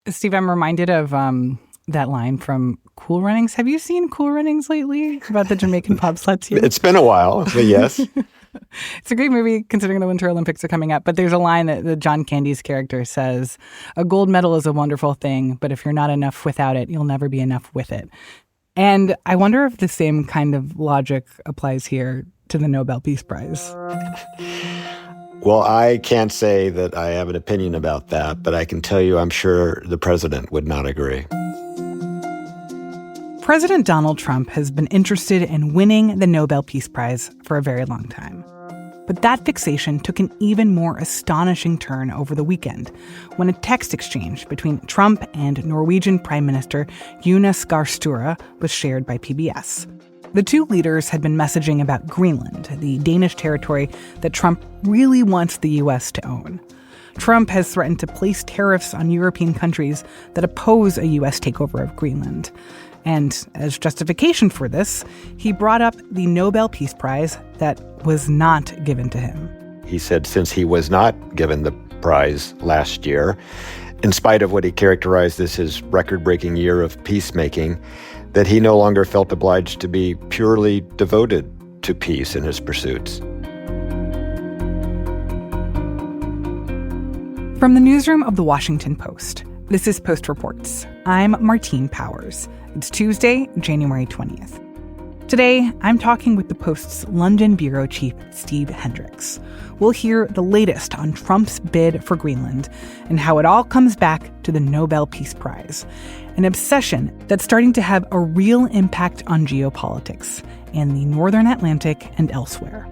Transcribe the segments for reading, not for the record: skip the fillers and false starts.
Steve, I'm reminded of that line from Cool Runnings. Have you seen Cool Runnings lately about the Jamaican bobsled team? It's been a while, but yes. It's a great movie considering the Winter Olympics are coming up. But there's a line that John Candy's character says, "A gold medal is a wonderful thing, but if you're not enough without it, you'll never be enough with it." And I wonder if the same kind of logic applies here to the Nobel Peace Prize. Well, I can't say that I have an opinion about that, but I can tell you I'm sure the president would not agree. President Donald Trump has been interested in winning the Nobel Peace Prize for a very long time. But that fixation took an even more astonishing turn over the weekend when a text exchange between Trump and Norwegian Prime Minister Jonas Gahr Støre was shared by PBS. The two leaders had been messaging about Greenland, the Danish territory that Trump really wants the U.S. to own. Trump has threatened to place tariffs on European countries that oppose a U.S. takeover of Greenland. And as justification for this, he brought up the Nobel Peace Prize that was not given to him. He said since he was not given the prize last year, in spite of what he characterized as his record-breaking year of peacemaking, that he no longer felt obliged to be purely devoted to peace in his pursuits. From the newsroom of The Washington Post, this is Post Reports. I'm Martine Powers. It's Tuesday, January 20th. Today, I'm talking with the Post's London bureau chief, Steve Hendricks. We'll hear the latest on Trump's bid for Greenland and how it all comes back to the Nobel Peace Prize, an obsession that's starting to have a real impact on geopolitics in the Northern Atlantic and elsewhere.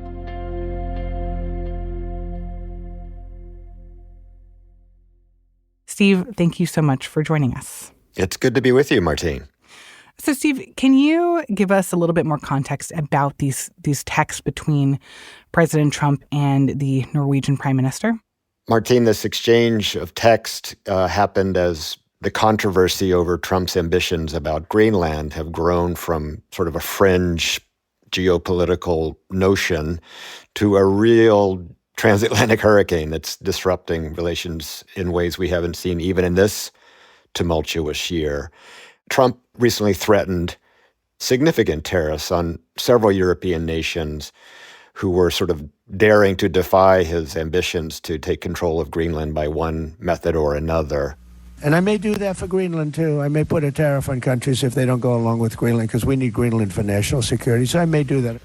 Steve, thank you so much for joining us. It's good to be with you, Martine. So, Steve, can you give us a little bit more context about these texts between President Trump and the Norwegian Prime Minister? Martine, this exchange of text happened as the controversy over Trump's ambitions about Greenland have grown from sort of a fringe geopolitical notion to a real transatlantic hurricane that's disrupting relations in ways we haven't seen even in this tumultuous year. Trump recently threatened significant tariffs on several European nations who were sort of daring to defy his ambitions to take control of Greenland by one method or another. And I may do that for Greenland, too. I may put a tariff on countries if they don't go along with Greenland, because we need Greenland for national security. So I may do that.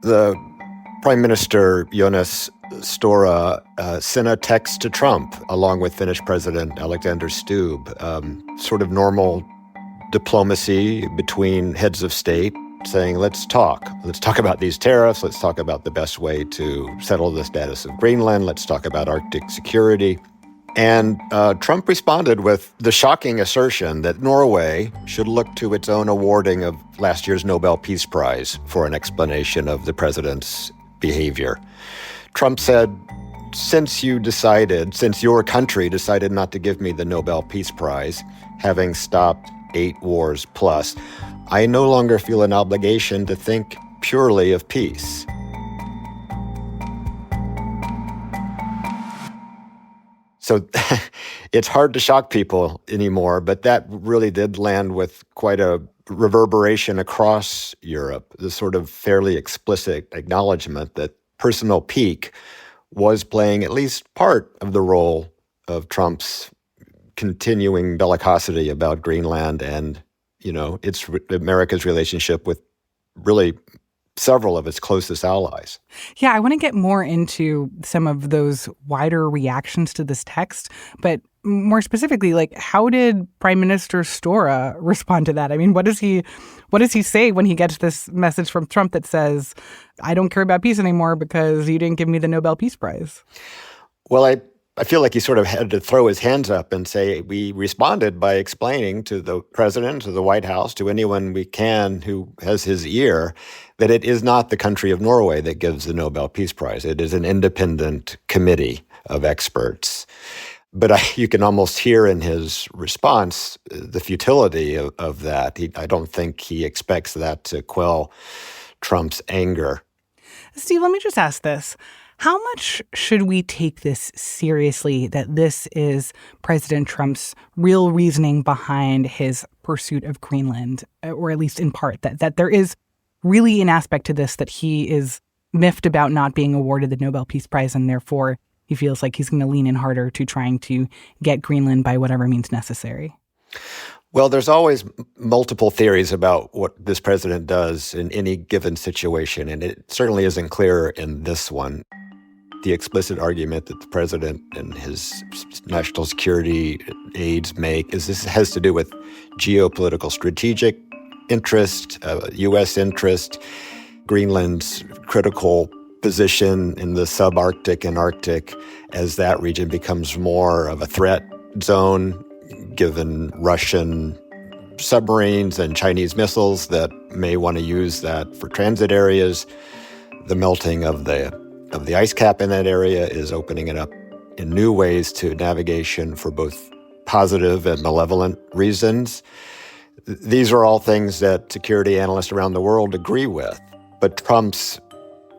The Prime Minister, Jonas Støre, sent a text to Trump, along with Finnish President Alexander Stubb, sort of normal diplomacy between heads of state, saying, let's talk. Let's talk about these tariffs. Let's talk about the best way to settle the status of Greenland. Let's talk about Arctic security. And Trump responded with the shocking assertion that Norway should look to its own awarding of last year's Nobel Peace Prize for an explanation of the president's behavior. Trump said, since your country decided not to give me the Nobel Peace Prize, having stopped 8 wars plus, I no longer feel an obligation to think purely of peace. So it's hard to shock people anymore, but that really did land with quite a reverberation across Europe, the sort of fairly explicit acknowledgement that personal pique was playing at least part of the role of Trump's continuing bellicosity about Greenland and, it's America's relationship with really several of its closest allies. Yeah, I want to get more into some of those wider reactions to this text, but more specifically, how did Prime Minister Støre respond to that? I mean, what does he say when he gets this message from Trump that says, I don't care about peace anymore because you didn't give me the Nobel Peace Prize? Well, I feel like he sort of had to throw his hands up and say, we responded by explaining to the president, to the White House, to anyone we can who has his ear, that it is not the country of Norway that gives the Nobel Peace Prize. It is an independent committee of experts. But you can almost hear in his response the futility of that. I don't think he expects that to quell Trump's anger. Steve, let me just ask this. How much should we take this seriously, that this is President Trump's real reasoning behind his pursuit of Greenland, or at least in part, that there is really an aspect to this that he is miffed about not being awarded the Nobel Peace Prize, and therefore he feels like he's going to lean in harder to trying to get Greenland by whatever means necessary? Well, there's always multiple theories about what this president does in any given situation, and it certainly isn't clear in this one. The explicit argument that the president and his national security aides make is this has to do with geopolitical strategic interest, U.S. interest, Greenland's critical position in the subarctic and Arctic as that region becomes more of a threat zone, given Russian submarines and Chinese missiles that may want to use that for transit areas. The melting of the ice cap in that area is opening it up in new ways to navigation for both positive and malevolent reasons. These are all things that security analysts around the world agree with. But Trump's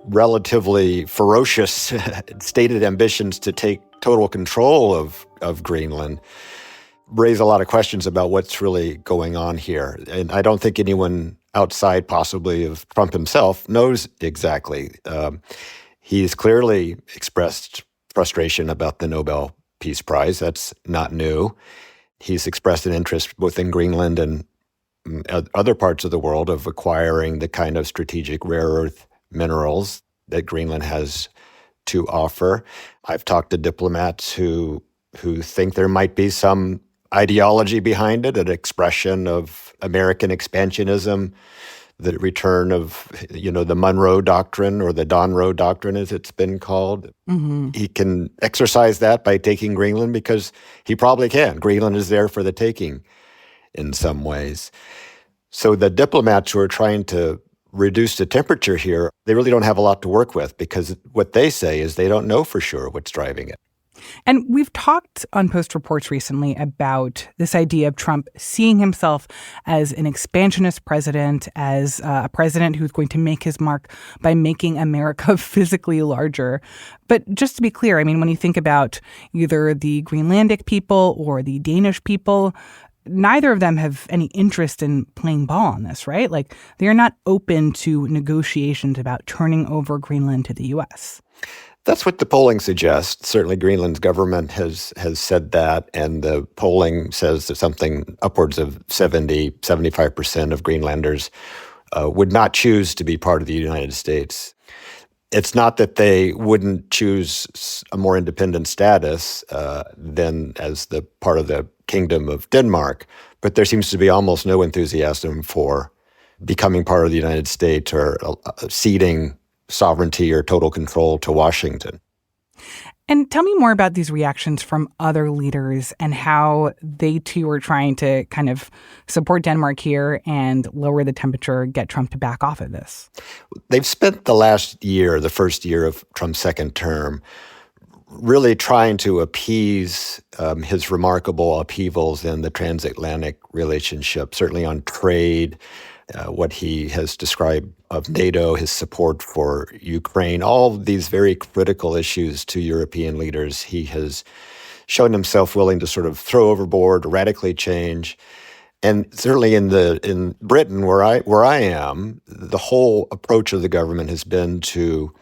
relatively ferocious stated ambitions to take total control of Greenland raise a lot of questions about what's really going on here. And I don't think anyone outside possibly of Trump himself knows exactly. He's clearly expressed frustration about the Nobel Peace Prize. That's not new. He's expressed an interest both in Greenland and other parts of the world of acquiring the kind of strategic rare earth minerals that Greenland has to offer. I've talked to diplomats who think there might be some ideology behind it, an expression of American expansionism, the return of, the Monroe Doctrine, or the Donroe Doctrine, as it's been called. Mm-hmm. He can exercise that by taking Greenland because he probably can. Greenland is there for the taking in some ways. So the diplomats who are trying to reduce the temperature here, they really don't have a lot to work with because what they say is they don't know for sure what's driving it. And we've talked on Post Reports recently about this idea of Trump seeing himself as an expansionist president, as a president who's going to make his mark by making America physically larger. But just to be clear, I mean, when you think about either the Greenlandic people or the Danish people, neither of them have any interest in playing ball on this, right? Like, they are not open to negotiations about turning over Greenland to the U.S. That's what the polling suggests. Certainly Greenland's government has said that, and the polling says that something upwards of 75% of Greenlanders would not choose to be part of the United States. It's not that they wouldn't choose a more independent status than as the part of the Kingdom of Denmark, but there seems to be almost no enthusiasm for becoming part of the United States or ceding sovereignty or total control to Washington. And tell me more about these reactions from other leaders and how they too are trying to kind of support Denmark here and lower the temperature, get Trump to back off of this. They've spent the last year, the first year of Trump's second term, really trying to appease his remarkable upheavals in the transatlantic relationship, certainly on trade, what he has described of NATO, his support for Ukraine, all of these very critical issues to European leaders. He has shown himself willing to sort of throw overboard, radically change. And certainly in Britain, where I am, the whole approach of the government has been to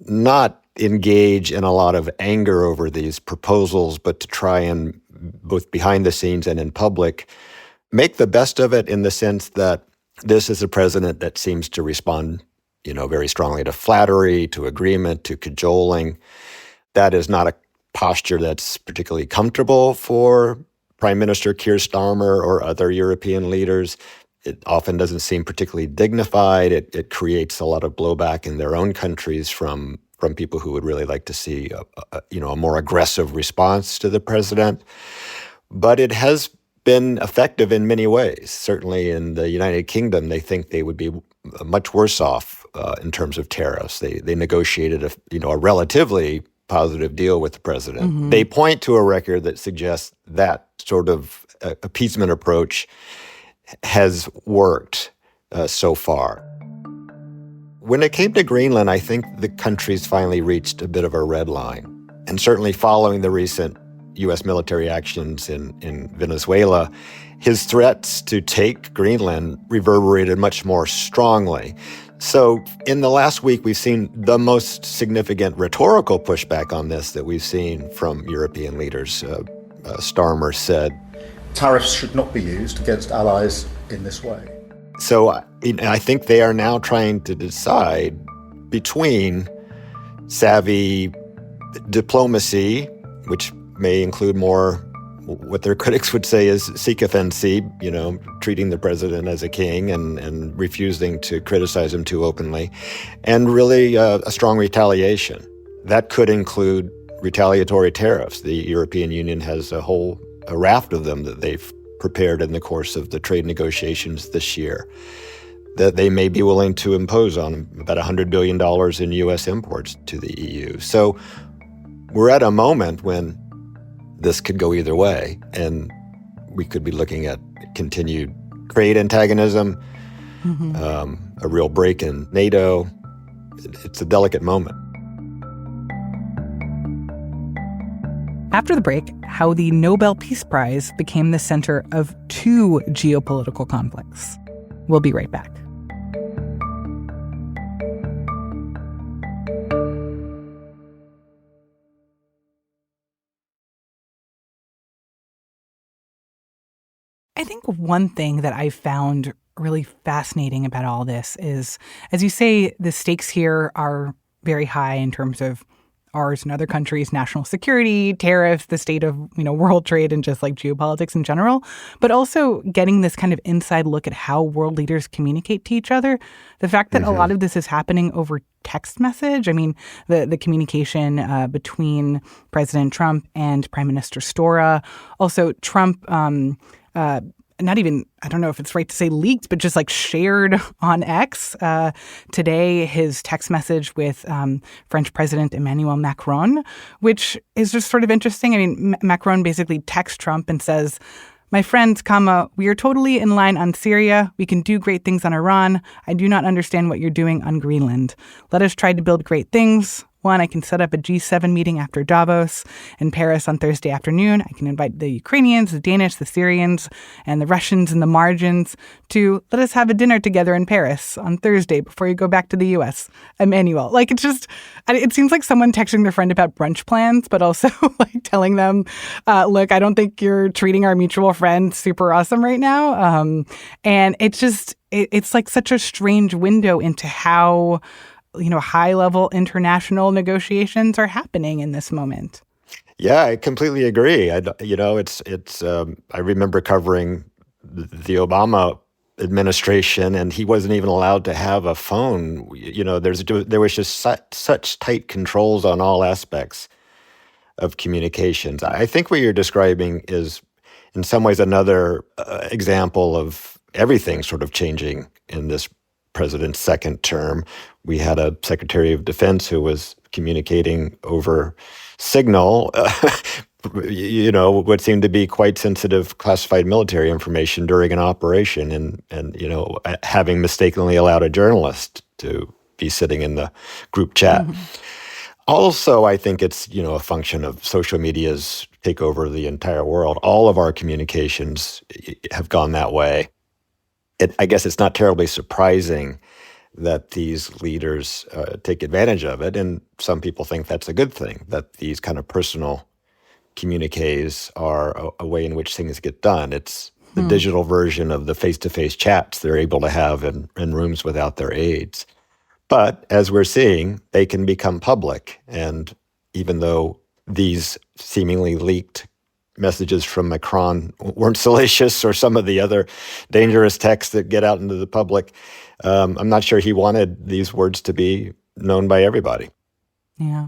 not engage in a lot of anger over these proposals, but to try and, both behind the scenes and in public, make the best of it in the sense that this is a president that seems to respond, very strongly to flattery, to agreement, to cajoling. That is not a posture that's particularly comfortable for Prime Minister Keir Starmer or other European leaders. It often doesn't seem particularly dignified. It creates a lot of blowback in their own countries from people who would really like to see a more aggressive response to the president. But it has been effective in many ways. Certainly in the United Kingdom, they think they would be much worse off in terms of tariffs. They negotiated a relatively positive deal with the president. Mm-hmm. They point to a record that suggests that sort of appeasement approach has worked so far. When it came to Greenland, I think the country's finally reached a bit of a red line. And certainly following the recent U.S. military actions in Venezuela, his threats to take Greenland reverberated much more strongly. So in the last week, we've seen the most significant rhetorical pushback on this that we've seen from European leaders. Starmer said, "Tariffs should not be used against allies in this way." So I think they are now trying to decide between savvy diplomacy, which may include more what their critics would say is sycophancy, treating the president as a king and refusing to criticize him too openly, and really a strong retaliation. That could include retaliatory tariffs. The European Union has a raft of them that they've prepared in the course of the trade negotiations this year that they may be willing to impose on about $100 billion in U.S. imports to the EU. So we're at a moment when this could go either way, and we could be looking at continued trade antagonism, a real break in NATO. It's a delicate moment. After the break, how the Nobel Peace Prize became the center of two geopolitical conflicts. We'll be right back. I think one thing that I found really fascinating about all this is, as you say, the stakes here are very high in terms of ours and other countries' national security, tariffs, the state of, world trade, and just like geopolitics in general, but also getting this kind of inside look at how world leaders communicate to each other. The fact that a lot of this is happening over text message. I mean, the communication between President Trump and Prime Minister Stora. Also, Trump not even, I don't know if it's right to say leaked, but just like shared on X today his text message with French President Emmanuel Macron, which is just sort of interesting. I mean, Macron basically texts Trump and says, "My friends, we are totally in line on Syria. We can do great things on Iran. I do not understand what you're doing on Greenland. Let us try to build great things. One, I can set up a G7 meeting after Davos in Paris on Thursday afternoon. I can invite the Ukrainians, the Danish, the Syrians, and the Russians in the margins. Two, let us have a dinner together in Paris on Thursday before you go back to the U.S. Emmanuel." Like, it seems like someone texting their friend about brunch plans, but also like telling them, look, I don't think you're treating our mutual friend super awesome right now. And it's like such a strange window into how high-level international negotiations are happening in this moment. Yeah, I completely agree. I remember covering the Obama administration, and he wasn't even allowed to have a phone. There was just such tight controls on all aspects of communications. I think what you're describing is, in some ways, another example of everything sort of changing in this president's second term. We had a Secretary of Defense who was communicating over Signal, what seemed to be quite sensitive classified military information during an operation, and having mistakenly allowed a journalist to be sitting in the group chat. Mm-hmm. Also, I think it's, a function of social media's take over the entire world. All of our communications have gone that way. I guess it's not terribly surprising that these leaders take advantage of it, and some people think that's a good thing, that these kind of personal communiques are a way in which things get done. It's the digital version of the face-to-face chats they're able to have in rooms without their aides. But as we're seeing, they can become public, and even though these seemingly leaked messages from Macron weren't salacious, or some of the other dangerous texts that get out into the public, I'm not sure he wanted these words to be known by everybody. Yeah.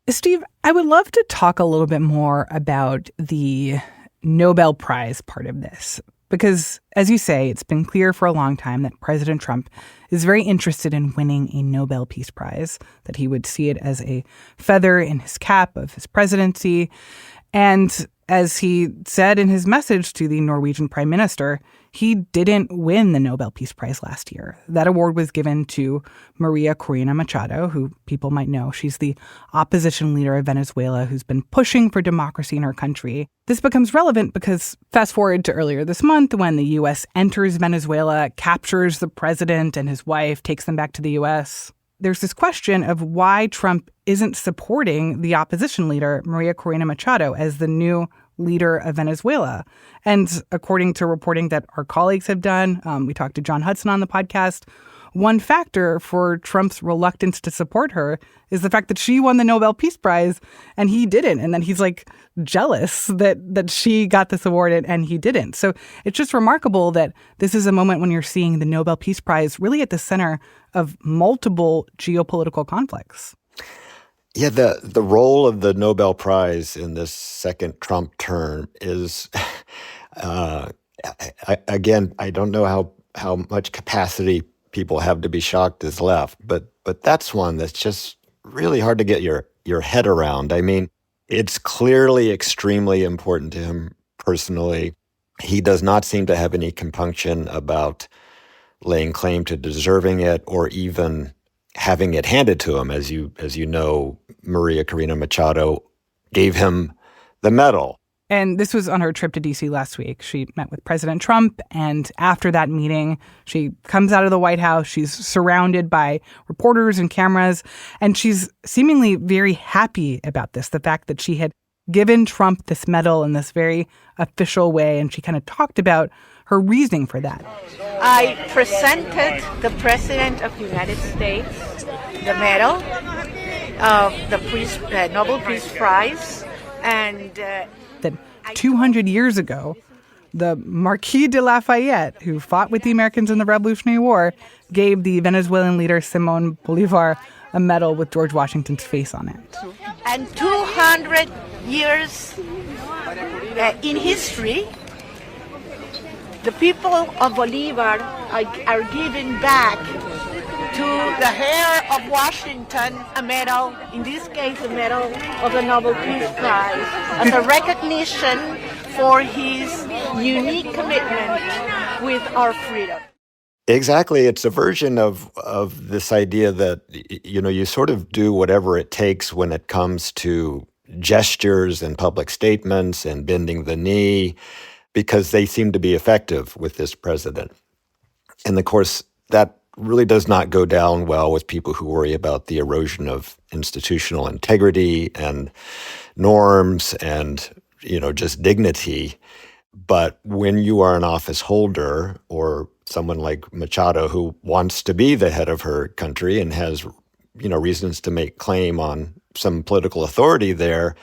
Steve, I would love to talk a little bit more about the Nobel Prize part of this, because, as you say, it's been clear for a long time that President Trump is very interested in winning a Nobel Peace Prize, that he would see it as a feather in his cap of his presidency. And as he said in his message to the Norwegian Prime Minister, He didn't win the Nobel Peace Prize last year. That award was given to Maria Corina Machado, who people might know. She's the opposition leader of Venezuela who's been pushing for democracy in her country. This becomes relevant because fast forward to earlier this month when the U.S. enters Venezuela, captures the president and his wife, takes them back to the U.S. There's this question of why Trump isn't supporting the opposition leader, Maria Corina Machado, as the new leader of Venezuela. And according to reporting that our colleagues have done, we talked to John Hudson on the podcast, one factor for Trump's reluctance to support her is the fact that she won the Nobel Peace Prize and he didn't. And then he's like jealous that she got this award and he didn't. So it's just remarkable that this is a moment when you're seeing the Nobel Peace Prize really at the center of multiple geopolitical conflicts. Yeah, the role of the Nobel Prize in this second Trump term is, again, I don't know how much capacity people have to be shocked is left, but that's one that's just really hard to get your head around. I mean, it's clearly extremely important to him personally. He does not seem to have any compunction about laying claim to deserving it or even having it handed to him. As you know, Maria Corina Machado gave him the medal. And this was on her trip to D.C. last week. She met with President Trump, and after that meeting, she comes out of the White House. She's surrounded by reporters and cameras, and she's seemingly very happy about this, the fact that she had given Trump this medal in this very official way, and she kind of talked about her reasoning for that. I presented the President of the United States the medal of the Nobel Peace Prize, and that 200 years ago, the Marquis de Lafayette, who fought with the Americans in the Revolutionary War, gave the Venezuelan leader Simón Bolívar a medal with George Washington's face on it. And 200 years in history, the people of Bolívar are giving back to the heir of Washington a medal, in this case a medal of the Nobel Peace Prize, as a recognition for his unique commitment with our freedom. Exactly. It's a version of this idea that, you sort of do whatever it takes when it comes to gestures and public statements and bending the knee, because they seem to be effective with this president. And of course, that really does not go down well with people who worry about the erosion of institutional integrity and norms and, just dignity. But when you are an office holder or someone like Machado who wants to be the head of her country and has, reasons to make claim on some political authority there,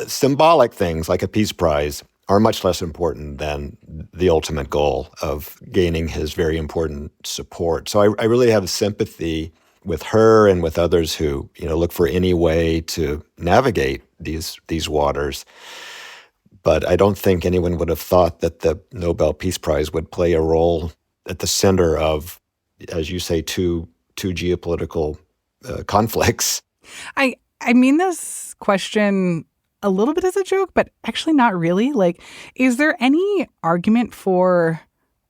symbolic things like a peace prize are much less important than the ultimate goal of gaining his very important support. So I really have sympathy with her and with others who, look for any way to navigate these waters. But I don't think anyone would have thought that the Nobel Peace Prize would play a role at the center of, as you say, two geopolitical conflicts. I mean this question a little bit as a joke, but actually not really. Like, is there any argument for,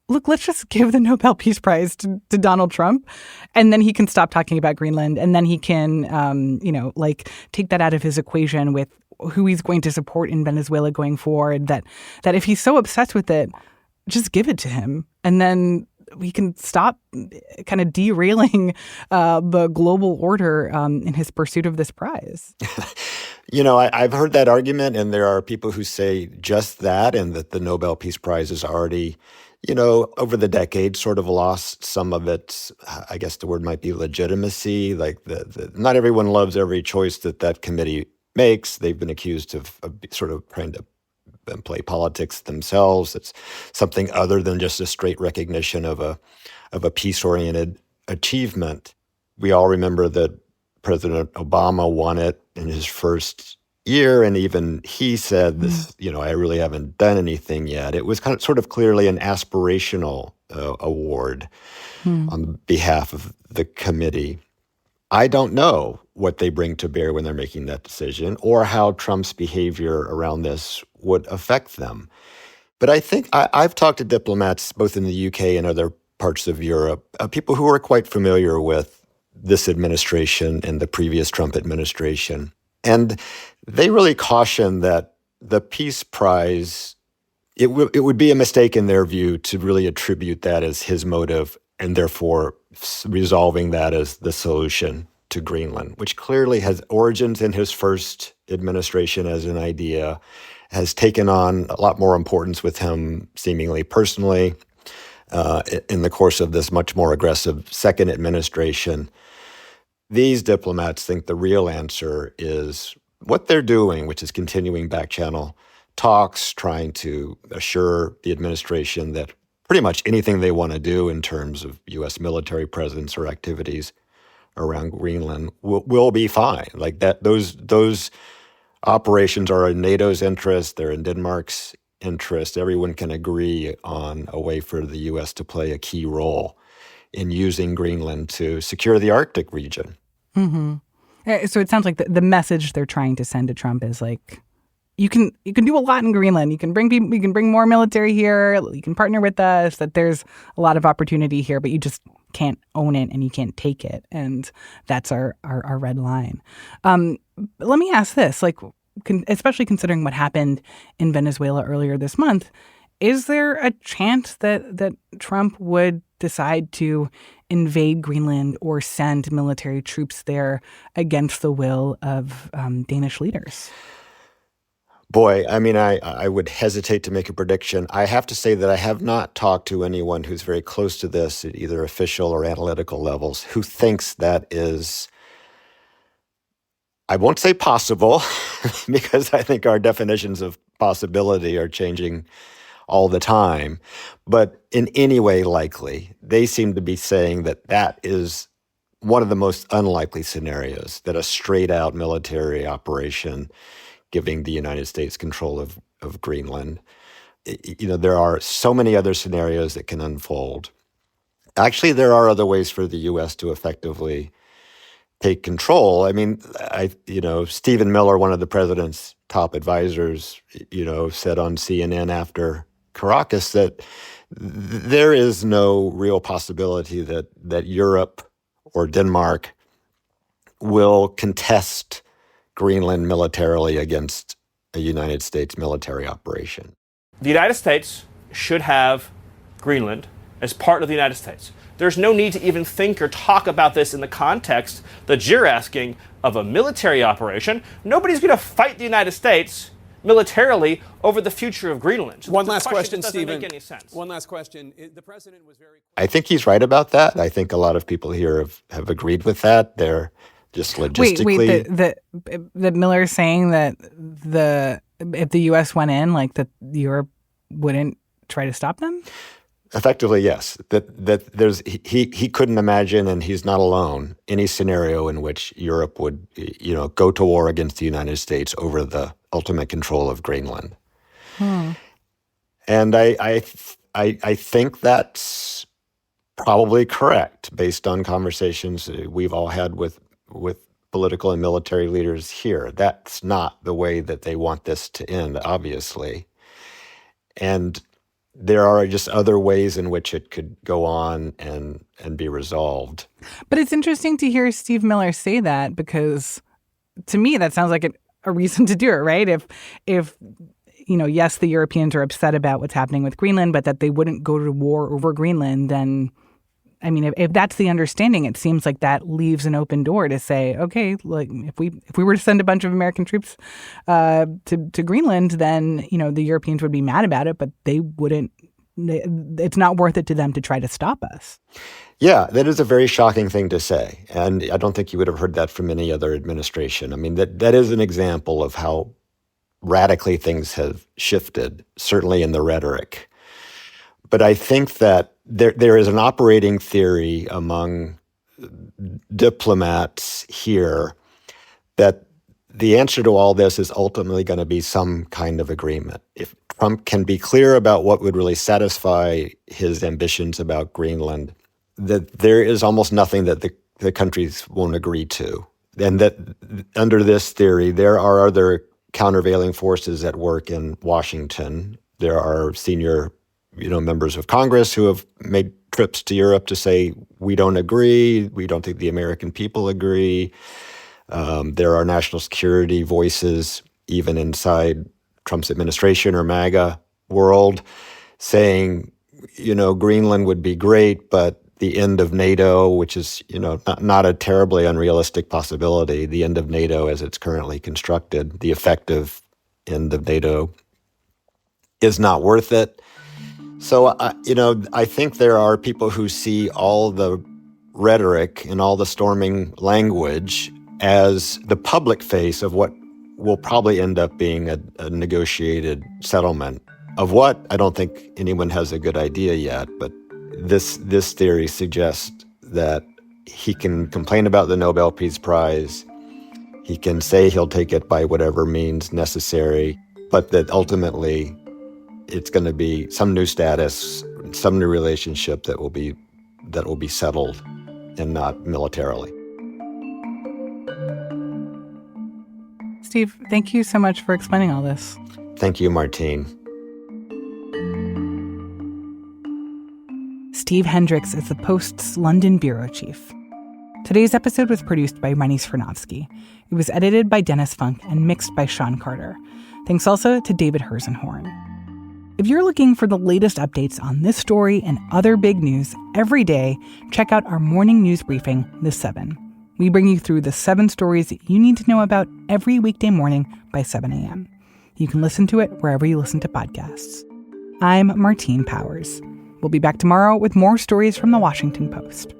look, let's just give the Nobel Peace Prize to Donald Trump, and then he can stop talking about Greenland, and then he can, take that out of his equation with who he's going to support in Venezuela going forward, that if he's so obsessed with it, just give it to him. And then we can stop kind of derailing the global order in his pursuit of this prize. I've heard that argument, and there are people who say just that, and that the Nobel Peace Prize has already, over the decades sort of lost some of its, I guess the word might be legitimacy. Like not everyone loves every choice that committee makes. They've been accused of sort of trying to play politics themselves. It's something other than just a straight recognition of a peace-oriented achievement. We all remember that President Obama won it in his first year, and even he said this, I really haven't done anything yet. It was sort of clearly an aspirational award on behalf of the committee. I don't know what they bring to bear when they're making that decision or how Trump's behavior around this would affect them. But I think I've talked to diplomats both in the UK and other parts of Europe, people who are quite familiar with this administration and the previous Trump administration. And they really caution that the Peace Prize, it would be a mistake in their view to really attribute that as his motive and therefore resolving that as the solution to Greenland, which clearly has origins in his first administration as an idea, has taken on a lot more importance with him seemingly personally in the course of this much more aggressive second administration. These diplomats think the real answer is what they're doing, which is continuing back-channel talks, trying to assure the administration that pretty much anything they want to do in terms of U.S. military presence or activities around Greenland will be fine. Like that, those operations are in NATO's interest, they're in Denmark's interest. Everyone can agree on a way for the U.S. to play a key role in using Greenland to secure the Arctic region. Mm-hmm. So it sounds like the message they're trying to send to Trump is like, you can do a lot in Greenland. You can bring people, you can bring more military here. You can partner with us. That there's a lot of opportunity here, but you just can't own it and you can't take it. And that's our red line. Let me ask this, like, especially considering what happened in Venezuela earlier this month, is there a chance that Trump would decide to invade Greenland or send military troops there against the will of Danish leaders? Boy, I mean, I would hesitate to make a prediction. I have to say that I have not talked to anyone who's very close to this at either official or analytical levels who thinks that is, I won't say possible, because I think our definitions of possibility are changing all the time, but in any way likely. They seem to be saying that that is one of the most unlikely scenarios, that a straight-out military operation giving the United States control of Greenland. There are so many other scenarios that can unfold. Actually, there are other ways for the U.S. to effectively take control. I mean, Stephen Miller, one of the president's top advisors, said on CNN after Caracas that there is no real possibility that Europe or Denmark will contest Greenland militarily against a United States military operation. The United States should have Greenland as part of the United States. There's no need to even think or talk about this in the context that you're asking of a military operation. Nobody's going to fight the United States militarily over the future of Greenland. One last question, Stephen. Doesn't make any sense. One last question. The president was very... I think he's right about that. I think a lot of people here have agreed with that. They're just logistically... Wait, the Miller's saying that if the U.S. went in, like that Europe wouldn't try to stop them? Effectively, yes. That there's he couldn't imagine, and he's not alone, any scenario in which Europe would go to war against the United States over the ultimate control of Greenland. And I think that's probably correct based on conversations we've all had with political and military leaders here. That's not the way that they want this to end, obviously. And there are just other ways in which it could go on and be resolved. But it's interesting to hear Steve Miller say that, because to me that sounds like a reason to do it, right? If yes, the Europeans are upset about what's happening with Greenland, but that they wouldn't go to war over Greenland, then I mean, if that's the understanding, it seems like that leaves an open door to say, okay, like if we were to send a bunch of American troops to Greenland, then the Europeans would be mad about it, but they wouldn't. It's not worth it to them to try to stop us. Yeah, that is a very shocking thing to say, and I don't think you would have heard that from any other administration. I mean, that is an example of how radically things have shifted, certainly in the rhetoric. But I think that there is an operating theory among diplomats here that the answer to all this is ultimately going to be some kind of agreement. If Trump can be clear about what would really satisfy his ambitions about Greenland, that there is almost nothing that the countries won't agree to. And that under this theory, there are other countervailing forces at work in Washington There are senior, members of Congress who have made trips to Europe to say, we don't agree. We don't think the American people agree. There are national security voices, even inside Trump's administration or MAGA world, saying, Greenland would be great, but the end of NATO, which is, not a terribly unrealistic possibility, the end of NATO as it's currently constructed, the effective end of NATO is not worth it. So, I think there are people who see all the rhetoric and all the storming language as the public face of what will probably end up being a negotiated settlement. Of what, I don't think anyone has a good idea yet, but this theory suggests that he can complain about the Nobel Peace Prize, he can say he'll take it by whatever means necessary, but that ultimately it's going to be some new status, some new relationship that will be settled and not militarily. Steve, thank you so much for explaining all this. Thank you, Martine. Steve Hendricks is the Post's London bureau chief. Today's episode was produced by Renis Svirnovsky. It was edited by Dennis Funk and mixed by Sean Carter. Thanks also to David Herzenhorn. If you're looking for the latest updates on this story and other big news every day, check out our morning news briefing, The 7. We bring you through the 7 stories that you need to know about every weekday morning by 7 a.m. You can listen to it wherever you listen to podcasts. I'm Martine Powers. We'll be back tomorrow with more stories from the Washington Post.